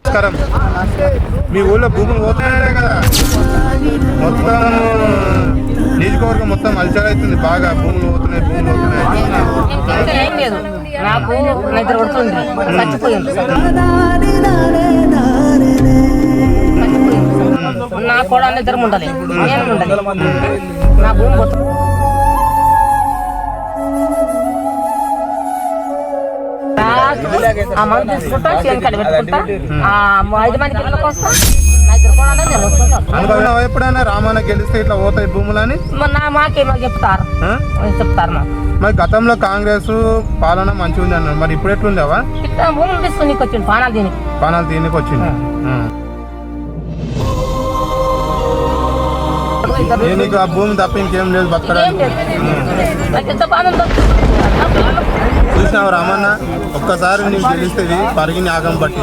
నమస్కారం. మీ ఊళ్ళో భూములు పోతున్నాయి కదా, మొత్తం నియోజకవర్గం మొత్తం అలసట అవుతుంది బాగా. భూములు పోతున్నాయి. ఏం లేదు, నాకు నిద్ర పడుతుంది, చచ్చిపోయింది. నా కూడా నిద్ర ఉండాలి, ఏం ఉండాలి, నా భూమి పోతుంది. ఆ మందు తీసుకుంటా, చేను కడి పెట్టుకుంటా, 5 మంది పిల్లలకు వస్తా, నా ఇద్దరు కూడా నేను వస్తుంటా. ఎప్పుడైనా రామన్న గెలిస్తే ఇట్లా పోతాయి భూములని మాకేమో చెప్తారు మాకు. మరి గతంలో కాంగ్రెస్ పాలన మంచిగా ఉంది అన్నారు, మరి ఇప్పుడు ఎట్లుందావా? ఇట్లా భూములు తీసుకుని వచ్చింది, పానాలు దీనికి వచ్చింది. నీకు ఆ భూమి తప్ప ఇంకేం లేదు బతకడానికి. చూసినావు రామన్న, ఒక్కసారి నీకు గెలిస్తే పరిగిని ఆగం పట్టి